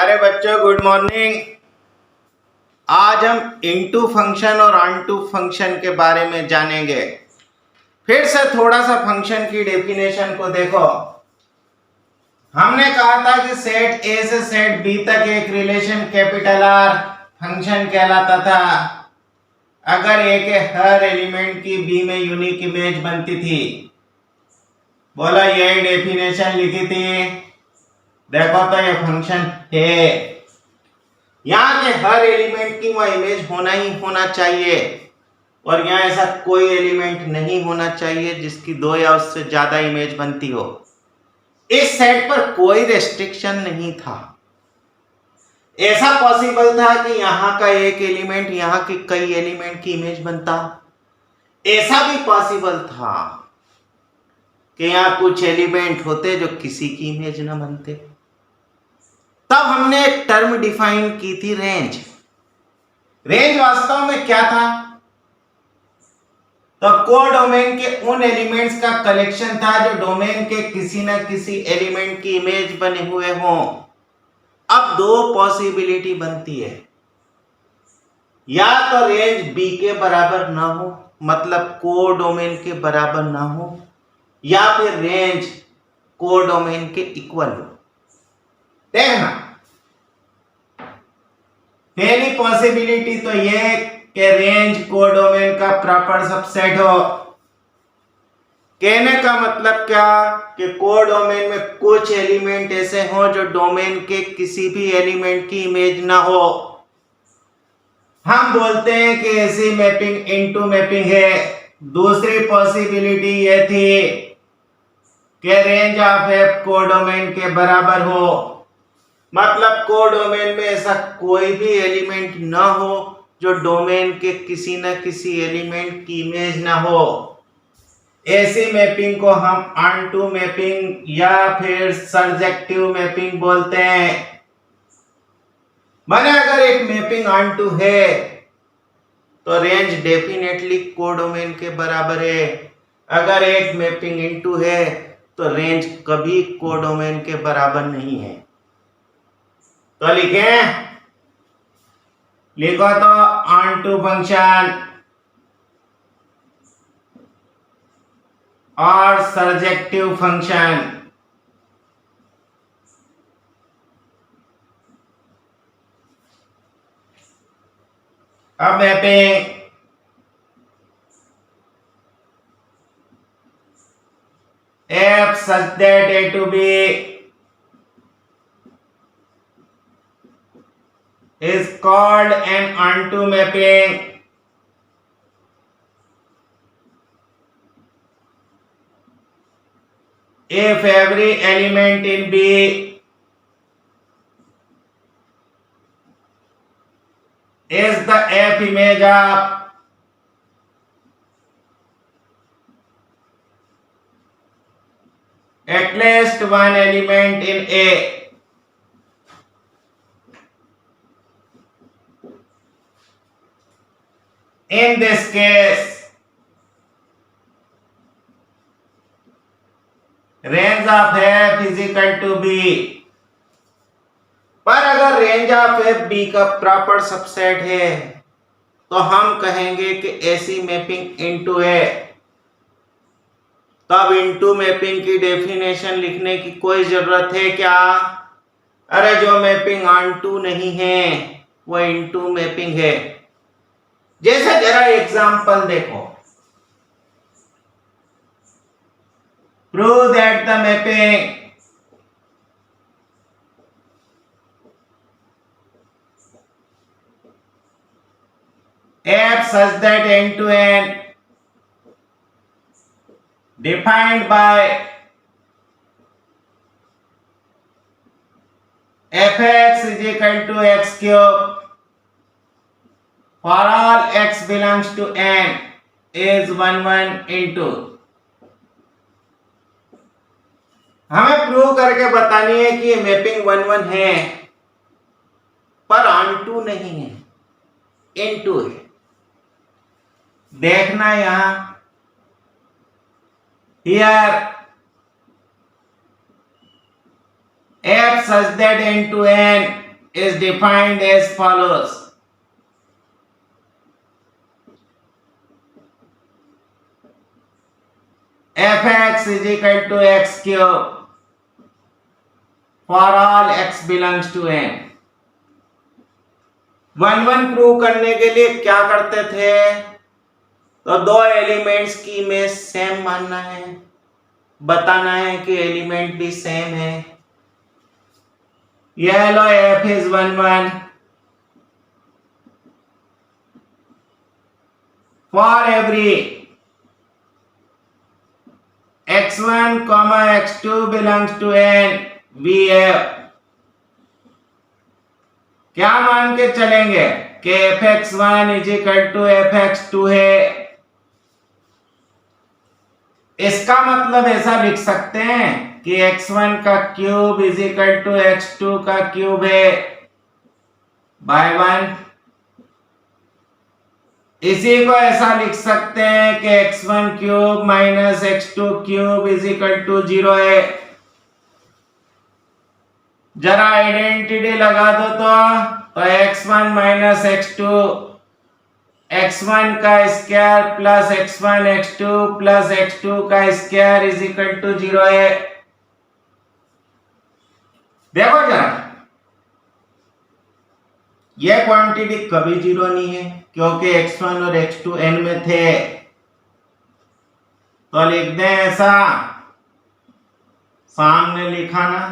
प्यारे बच्चों, good morning. आज हम इनटू फंक्शन और ऑनटू फंक्शन के बारे में जानेंगे। फिर से थोड़ा सा फंक्शन की डेफिनेशन को देखो। हमने कहा था कि सेट ए से सेट बी तक एक रिलेशन कैपिटल आर फंक्शन कहलाता था अगर ए के हर एलिमेंट की बी में यूनिक इमेज बनती थी। बोला यही डेफिनेशन लिखी थी। देखो तो ये फंक्शन है, यहाँ के हर एलिमेंट की वह इमेज होना ही होना चाहिए और यहाँ ऐसा कोई एलिमेंट नहीं होना चाहिए जिसकी दो या उससे ज्यादा इमेज बनती हो। इस सेट पर कोई रेस्ट्रिक्शन नहीं था। ऐसा पॉसिबल था कि यहाँ का एक एलिमेंट यहाँ के कई एलिमेंट की इमेज बनता। ऐसा भी पॉसिबल था कि यहाँ कुछ एलिमेंट होते जो किसी की इमेज न बनते। तब हमने एक टर्म डिफाइन की थी, रेंज। रेंज वास्तव में क्या था? तो कोडोमेन के उन एलिमेंट्स का कलेक्शन था जो डोमेन के किसी न किसी एलिमेंट की इमेज बने हुए हों। अब दो पॉसिबिलिटी बनती है, या तो रेंज बी के बराबर ना हो, मतलब कोडोमेन के बराबर ना हो, या फिर रेंज कोडोमेन के इक्वल हो। देखना, पहली पॉसिबिलिटी तो यह कि रेंज कोडोमेन का प्रॉपर सबसेट हो। कहने का मतलब क्या कि कोडोमेन में कुछ एलिमेंट ऐसे हो जो डोमेन के किसी भी एलिमेंट की इमेज ना हो। हम बोलते हैं कि ऐसी मैपिंग इनटू मैपिंग है। दूसरी पॉसिबिलिटी यह थी कि रेंज ऑफ एफ कोडोमेन के बराबर हो, मतलब कोडोमेन में ऐसा कोई भी एलिमेंट ना हो जो डोमेन के किसी न किसी एलिमेंट की इमेज ना हो। ऐसी मैपिंग को हम ऑनटू मैपिंग या फिर सर्जेक्टिव मैपिंग बोलते हैं। माने अगर एक मैपिंग ऑनटू है तो रेंज डेफिनेटली कोडोमेन के बराबर है। अगर एक मैपिंग इनटू है तो रेंज कभी कोडोमेन के बराबर नहीं है। तो लिखो तो ऑनटू फंक्शन और सर्जेक्टिव फंक्शन। अब mapping f such that a to b is called an onto mapping if every element in B is the F image of at least one element in A. In this case, range of F is equal to B. पर अगर range of F B का proper subset है तो हम कहेंगे कि ऐसी mapping into है। तब इनटू मैपिंग की डेफिनेशन लिखने की कोई जरूरत है क्या? अरे जो मैपिंग ऑनटू नहीं है वो इनटू मैपिंग है। जैसे जरा एग्जांपल देखो। Prove that the mapping F such that n to n defined by fx is equal to x cube for all x belongs to n is 1 into। हमें prove करके बतानी है कि ये मैपिंग 1 है पर ऑनटू नहीं है, इनटू है। देखना यहां, here f such that n to n is defined as follows. Fx is equal to x cube for all x belongs to n. 1 prove करने के लिए क्या करते थे? तो दो एलिमेंट्स की इमेज सेम मानना है, बताना है कि एलिमेंट भी सेम है. यह लो f is 1 1 for every x1 x2 belongs to n we have. क्या मान के चलेंगे कि fx1 is equal to fx2 है. इसका मतलब ऐसा लिख सकते हैं कि x1 का cube is equal to x2 का क्यूब है बाय 1. इसी को ऐसा लिख सकते हैं कि x1 cube minus x2 cube is equal to 0 है. जरा आइडेंटिटी लगा दो तो x1 माइनस x2, x1 का square plus x1 x2 plus x2 का स्क्वायर इज इक्वल टू 0 है. देखो जरा, यह क्वांटिटी कभी 0 नहीं है क्योंकि x1 और x2 n में थे. तो लिख दें ऐसा, सामने लिखा ना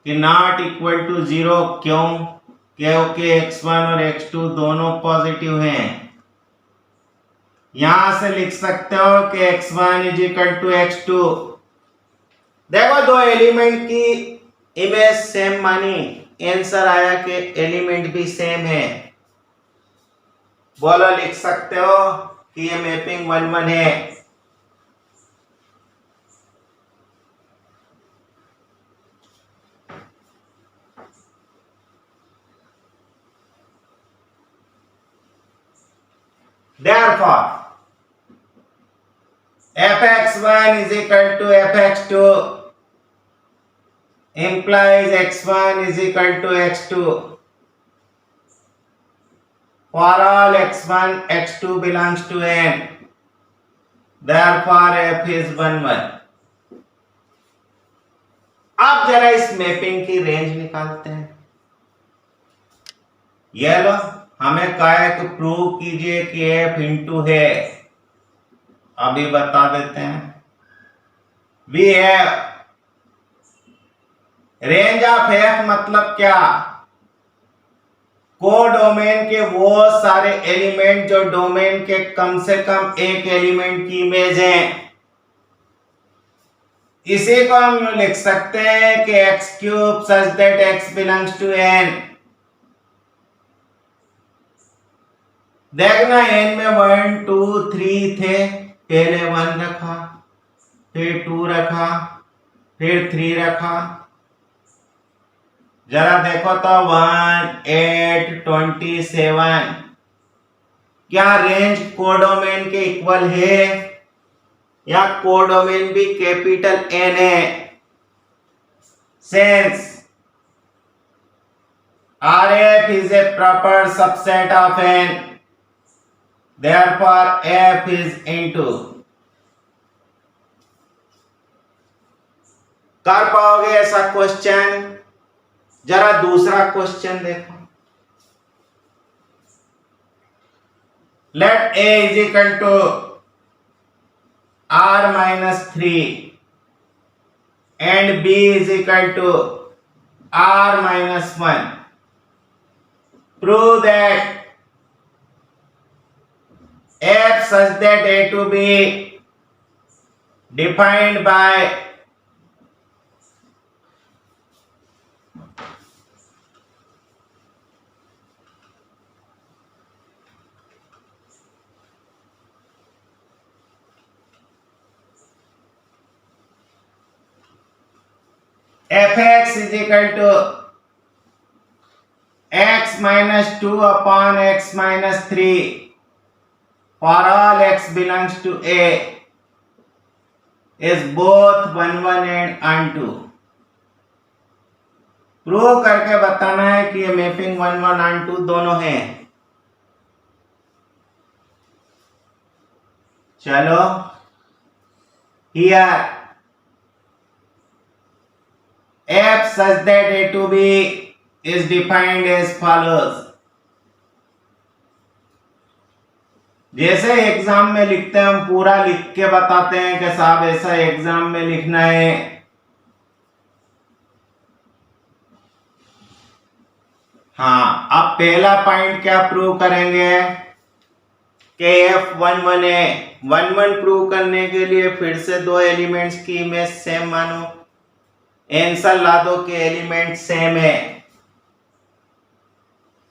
कि नॉट इक्वल टू 0. क्यों? क्योंकि x1 और x2 दोनों पॉजिटिव हैं. यहां से लिख सकते हो कि x1 is equal to x2. देखो दो एलिमेंट की इमेज सेम मानी, आंसर आया कि एलिमेंट भी सेम है. बोलो, लिख सकते हो कि ये मैपिंग 1 1 है. Therefore, fx1 is equal to fx2 implies x1 is equal to x2 for all x1 x2 belongs to n. Therefore, f is 1 1. अब जरा इस मैपिंग की रेंज निकालते हैं. ये लो, हमें कहा है कि प्रूव कीजिए कि f इंटू है. अभी बता देते हैं. We have range of f मतलब क्या? कोडोमेन के वो सारे एलिमेंट जो डोमेन के कम से कम एक एलिमेंट की इमेज हैं. इसी को हम यूं लिख सकते हैं कि x cube such that x belongs to n. देखना, n में 1 2 3 थे. पहले 1 रखा, फिर 2 रखा, फिर 3 रखा. जरा देखो तो 1 8 27. क्या रेंज कोडोमेन के इक्वल है या कोडोमेन भी कैपिटल N है? Since Rf is a proper subset of N, therefore f is into. कर पाओगे ऐसा क्वेश्चन? जरा दूसरा क्वेश्चन देखो. Let a is equal to r minus 3 and b is equal to r minus 1. Prove that f such that a to be defined by fx is equal to x minus 2 upon x minus 3 for all x belongs to a is both 1 1 and onto. Prove करके बताना है कि ये mapping 1 1 on 2 दोनों है। चलो here f such that a to b is defined as follows। जैसे exam में लिखते हैं हम पूरा लिख के बताते हैं कि साहब ऐसा एग्जाम में लिखना है। हाँ, अब पहला पॉइंट क्या प्रूव करेंगे कि f11 है। 11 प्रूव करने के लिए फिर से दो एलिमेंट्स की इमेज सेम मानो, आंसर ला दो कि एलिमेंट सेम है।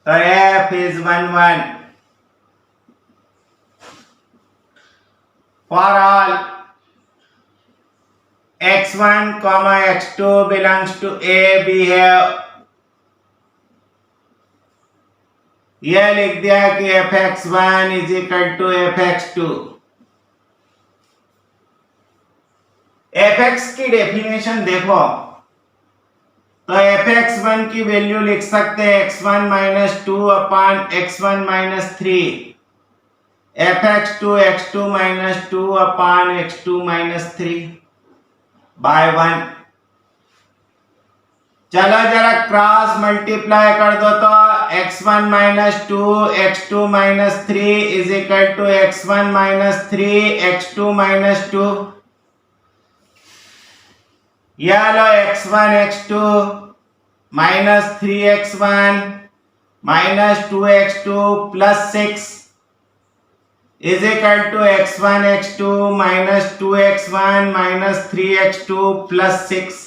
तो f is 11 for all x1 x2 belongs to a we have, यह लिख दिया कि fx1 is equal to fx2। fx की डेफिनेशन देखो तो fx1 की वैल्यू लिख सकते हैं x1 minus 2 upon x1 minus 3, fx2 x2 minus 2 upon x2 minus 3 by 1। चलो जरा क्रॉस मल्टीप्लाई कर दो तो x1 minus 2 x2 minus 3 is equal to x1 minus 3 x2 minus 2। यह लो x1 x2 minus 3x1 minus 2x2 plus 6 is equal to x1 x2 minus 2x1 minus 3x2 plus 6।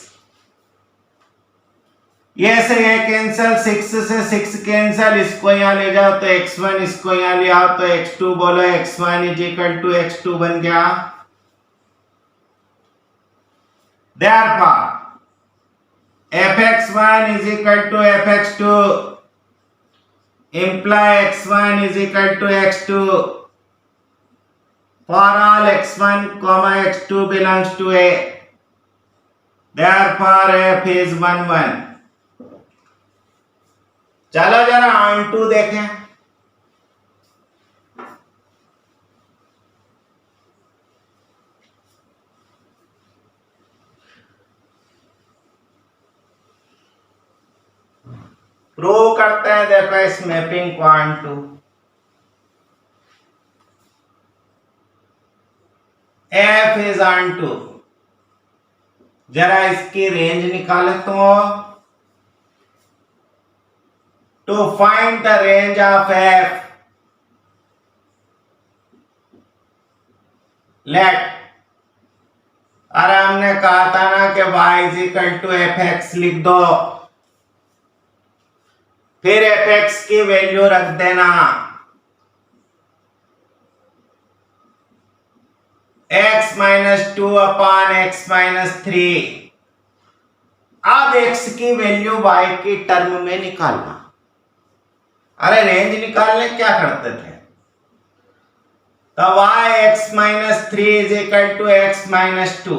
ये से ये कैंसल, 6 से 6 cancel, इसको यहाँ ले जाओ तो x1, इसको यहाँ ले आओ तो x2, बोलो x1 is equal to x2 बन गया। Therefore fx1 is equal to fx2 imply x1 is equal to x2 for all x1 x2 belongs to a, therefore f is 1 1। चलो जरा ऑन टू देखें। प्रूव करते हैं, देखो इस मैपिंग को onto. f is on 2, जरा इसकी रेंज निकाले to find the range of f, let, अरे हमने कहा था ना कि y is equal to fx लिख दो, फिर fx की वैल्यू रख देना x माइनस 2 अपान x माइनस 3। अब x की वैल्यू y की टर्म में निकालना। अरे रेंज निकालने क्या करते थे, तो y x minus 3 is equal to x minus 2।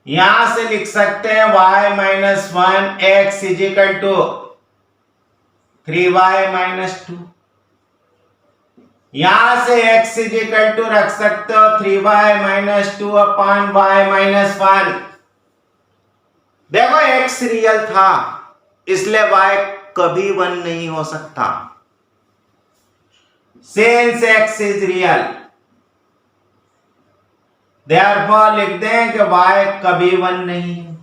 यहां से लिख सकते हैं y minus 1 x is equal to 3y minus 2। यहां से x इज इक्वल टू रख सकते हो 3y माइनस 2 अपान y माइनस 1। देखो x रियल था इसलिए y कभी 1 नहीं हो सकता। Since x is real therefore लिख दें कि y कभी 1 नहीं है।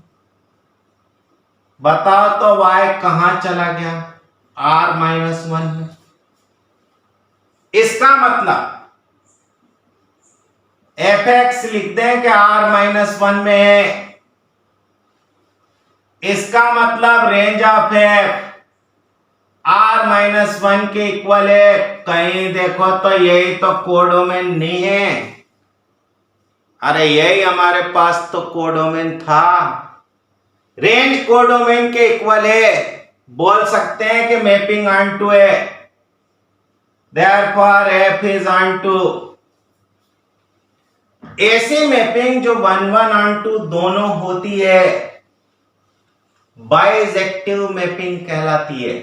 बताओ तो y कहां चला गया, r माइनस 1 में। इसका मतलब fx लिख दें कि r माइनस 1 में है। इसका मतलब range of f r minus 1 के इक्वल है। कहीं देखो तो यही तो कोडोमेन नहीं है। अरे यही हमारे पास तो कोडोमेन था। रेंज कोडोमेन के इक्वल है, बोल सकते हैं कि मैपिंग ऑन टू है। Therefore f is on 2। ऐसी मैपिंग जो 1 1 on 2 दोनों होती है बाइजेक्टिव मैपिंग कहलाती है।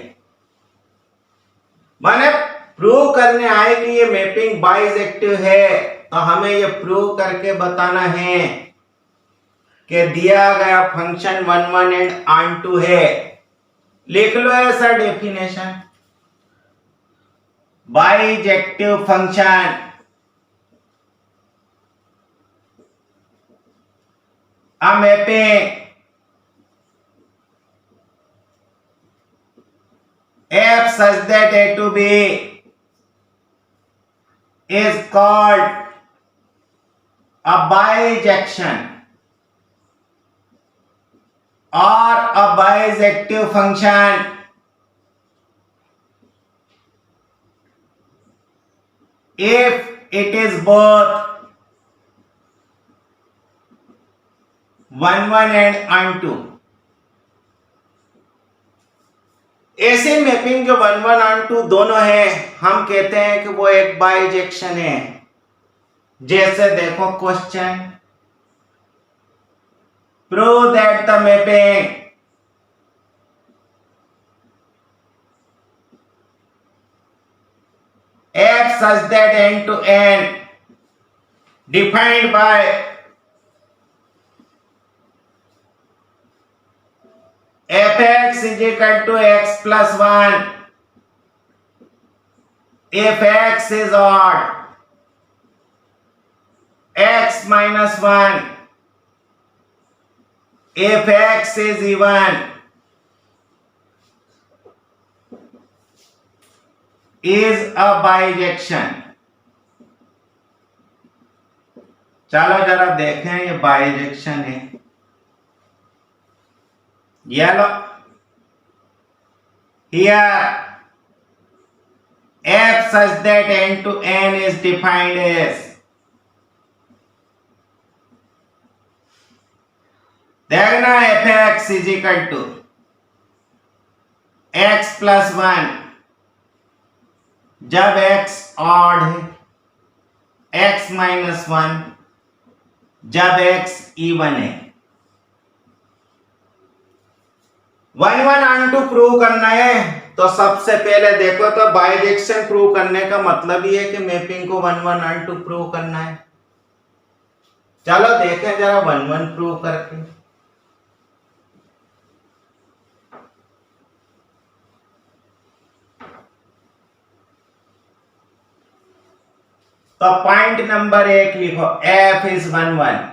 माने प्रूव करने आए कि ये मैपिंग बाइजेक्टिव है तो हमें ये प्रूव करके बताना है कि दिया गया फंक्शन 1 1 एंड ऑन टू है। लिख लो ऐसा definition, bijective function a mapping f such that a to b is called a bijection or a bijective function if it is both 1 1 and onto। ऐसे मैपिंग जो 1 1 onto दोनों है हम कहते हैं कि वो एक बाइजेक्शन है। जैसे देखो question, prove that the mapping f such that n to n defined by fx is equal to x plus 1 if x is odd, x minus 1 if x is even, is a bijection। चलो जरा देखें ये bijection है। ये लो here f such that n to n is defined as, देखना fx is equal to x plus 1 जब x odd है, x minus 1 जब x इवन है। 1 1 onto प्रूव करना है तो सबसे पहले देखो तो बाइजेक्शन प्रूव करने का मतलब ही है कि मैपिंग को 1 1 onto प्रूव करना है। चलो देखें जरा 1 1 प्रूव करके। तो पॉइंट नंबर 1 लिखो, f is 1 1।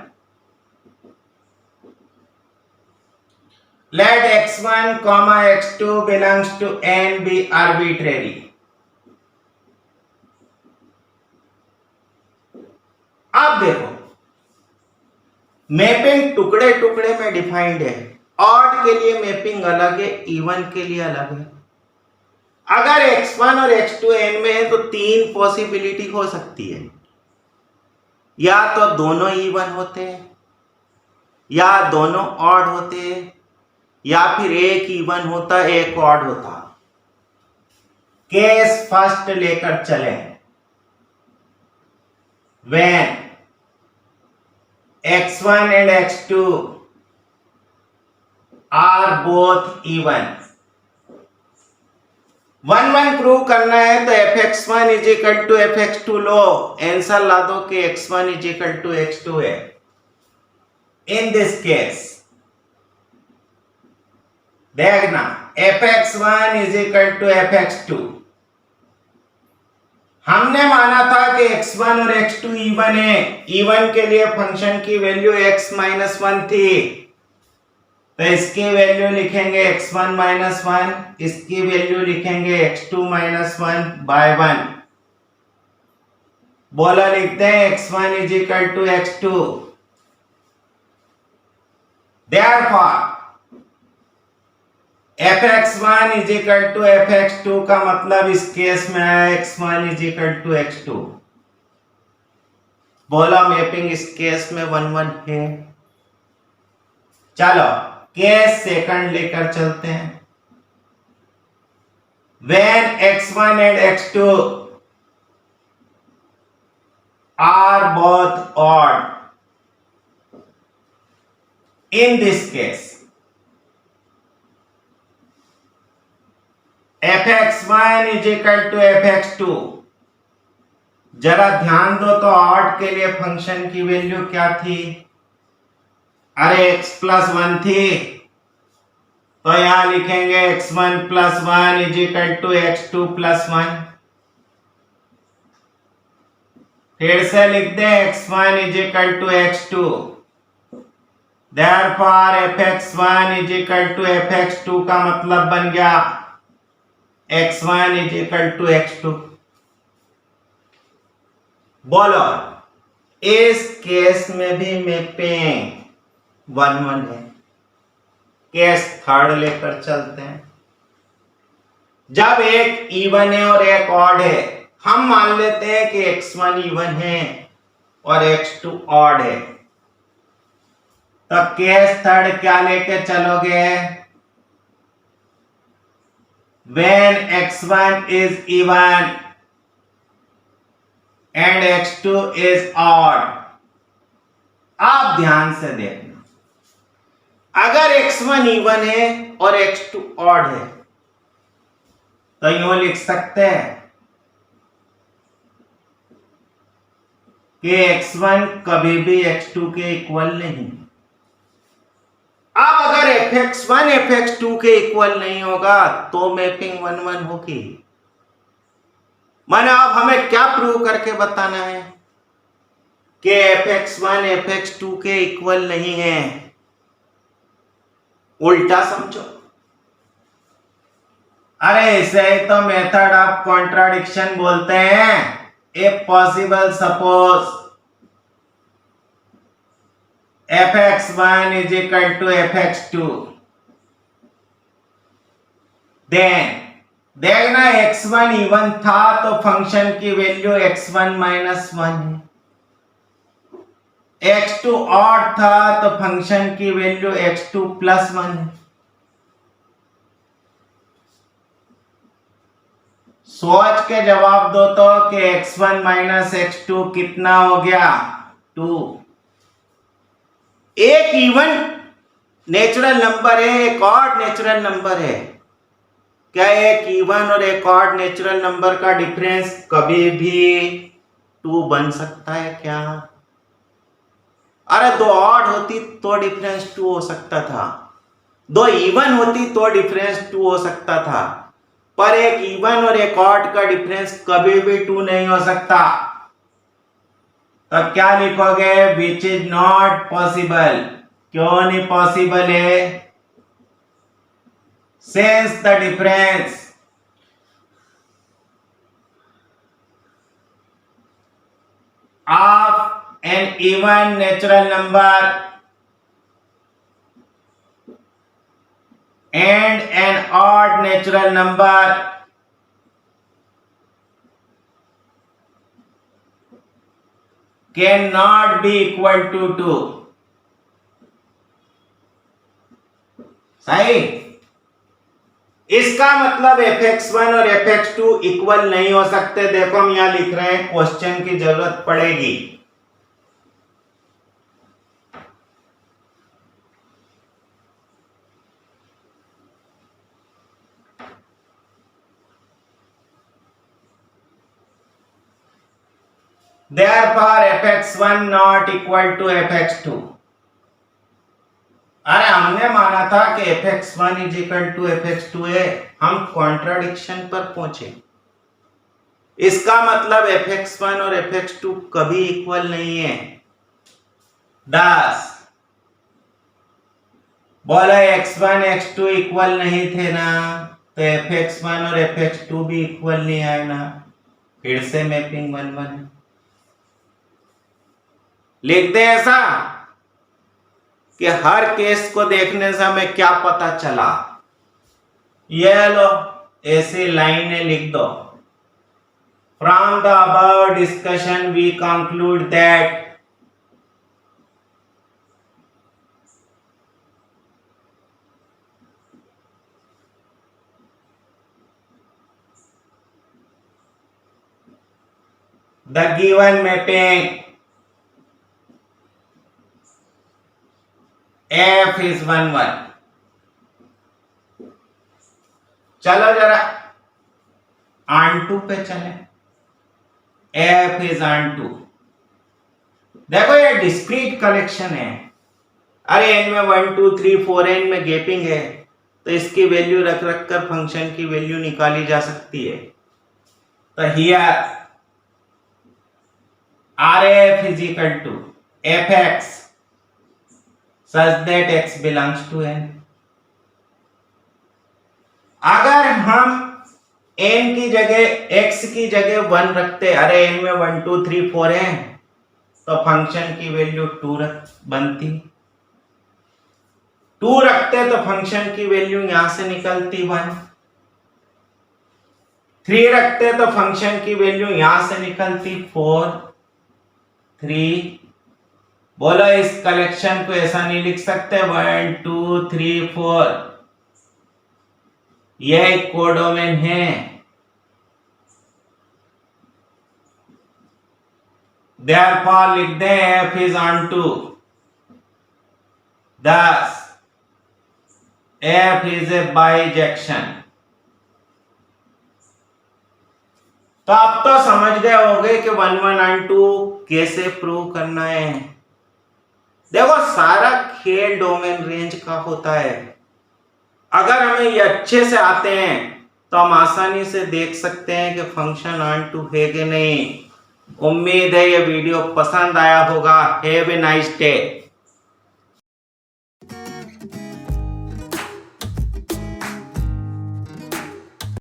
Let x1, x2 belongs to n be arbitrary। अब देखो मैपिंग टुकड़े टुकड़े में डिफाइंड है। ऑड के लिए मैपिंग अलग है, इवन के लिए अलग है। अगर x1 और x2 n में है तो 3 पॉसिबिलिटी हो सकती है, या तो दोनों इवन होते हैं, या दोनों ऑड होते हैं, या फिर एक इवन होता एक ऑड होता। केस फर्स्ट लेकर चले, when x1 and x2 are both even। 1 1 prove करना है तो fx1 is equal to fx2 लो, आंसर ला दो कि x1 is equal to x2 है। In this case देखना fx1 is equal to fx2। हमने माना था कि x1 और x2 इवन है। इवन के लिए फंक्शन की वैल्यू x माइनस 1 थी, तो इसकी वैल्यू लिखेंगे x1 माइनस 1, इसकी वैल्यू लिखेंगे x2 माइनस 1 बाय 1। बोला लिखते हैं x1 is equal to x2। Therefore fx1 is equal to fx2 का मतलब इस केस में आया x1 is equal to x2। बोला मैपिंग इस केस में 1 1 है। चलो केस सेकंड लेकर चलते हैं। When x1 and x2 are both odd, in this case x1 is equal to fx2। जरा ध्यान दो तो ऑड के लिए फंक्शन की वैल्यू क्या थी? अरे x प्लस 1 थी, तो यहां लिखेंगे x1 plus 1 is equal to x2 plus 1। फिर से लिख दे x1 is equal to x2, therefore fx1 is equal to fx2 का मतलब बन गया x1 is equal to x2। बोलो, इस केस में भी मैपिंग 1 1 है। केस थर्ड लेकर चलते हैं। जब एक इवन है और एक ऑड है, हम मान लेते हैं कि x1 इवन है और x2 ऑड है, तो केस थर्ड क्या लेके चलोगे? when x1 is even and x2 is odd। आप ध्यान से देखना, अगर x1 इवन है और x2 ऑड है तो यूं लिख सकते हैं कि x1 कभी भी x2 के इक्वल नहीं। अब अगर fx1 fx2 के इक्वल नहीं होगा तो मैपिंग 1 1 होगी। माने अब हमें क्या प्रूव करके बताना है कि fx1 fx2 के इक्वल नहीं है? उल्टा समझो। अरे इसे ही तो मेथड ऑफ कॉन्ट्राडिक्शन बोलते हैं। If possible suppose fx1 is equal to fx2, then देखना x1 इवन था तो फंक्शन की वैल्यू x1 माइनस 1 है, x2 ऑड था तो फंक्शन की वैल्यू x2 प्लस 1 है। सोच के जवाब दो तो कि x1 माइनस x2 कितना हो गया? 2। एक इवन नेचुरल नंबर है, एक ऑड नेचुरल नंबर है। क्या एक इवन और एक ऑड नेचुरल नंबर का डिफरेंस कभी भी 2 बन सकता है क्या? अरे 2 ऑड होती तो डिफरेंस 2 हो सकता था, 2 इवन होती तो डिफरेंस 2 हो सकता था, पर एक इवन और एक ऑड का डिफरेंस कभी भी 2 नहीं हो सकता। तब क्या लिखोगे? Which is not possible. क्यों नहीं पॉसिबल है? Since the difference of an even natural number and an odd natural number can not be equal to 2। सही? इसका मतलब fx1 और fx2 इक्वल नहीं हो सकते। देखो हम यहां लिख रहे हैं, क्वेश्चन की जरूरत पड़ेगी। Therefore fx1 not equal to fx2। अरे हमने माना था कि fx1 is equal to fx2 है, हम कॉन्ट्राडिक्शन पर पहुंचे। इसका मतलब fx1 और fx2 कभी इक्वल नहीं है। 10 बोला x1 x2 इक्वल नहीं थे ना, तो fx1 और fx2 भी इक्वल नहीं आए ना। फिर से मैपिंग 1 1 लिखते हैं ऐसा कि हर केस को देखने से हमें क्या पता चला। ये लो ऐसी लाइनें लिख दो। From the above discussion we conclude that the given mapping f is 1 1। चलो जरा ऑन टू पे चले, एफ इज ऑन टू। देखो ये डिस्क्रीट कलेक्शन है, अरे एन में 1 2 3 4 एन में गैपिंग है, तो इसकी वैल्यू रख रख कर फंक्शन की वैल्यू निकाली जा सकती है। तो here are f is equal to f x such that x belongs to n. अगर हम n की जगह x की जगह 1 रखते, अरे n में 1 2 3 4 है, तो फंक्शन की वैल्यू 2 बनती। 2 रखते तो फंक्शन की वैल्यू यहां से निकलती 1। 3 रखते तो फंक्शन की वैल्यू यहां से निकलती 4 3। बोलो इस कलेक्शन को ऐसा नहीं लिख सकते 1 2 3 4, यह एक कोडोमेन है। Therefore लिख दे f is on to, thus f is a bijection। तो आप तो समझ गए होंगे कि 1 1 and 2 कैसे प्रूव करना है। देखो सारा खेल डोमेन रेंज का होता है। अगर हमें ये अच्छे से आते हैं तो हम आसानी से देख सकते हैं कि फंक्शन ऑन टू है कि नहीं। उम्मीद है ये वीडियो पसंद आया होगा। Have a nice day.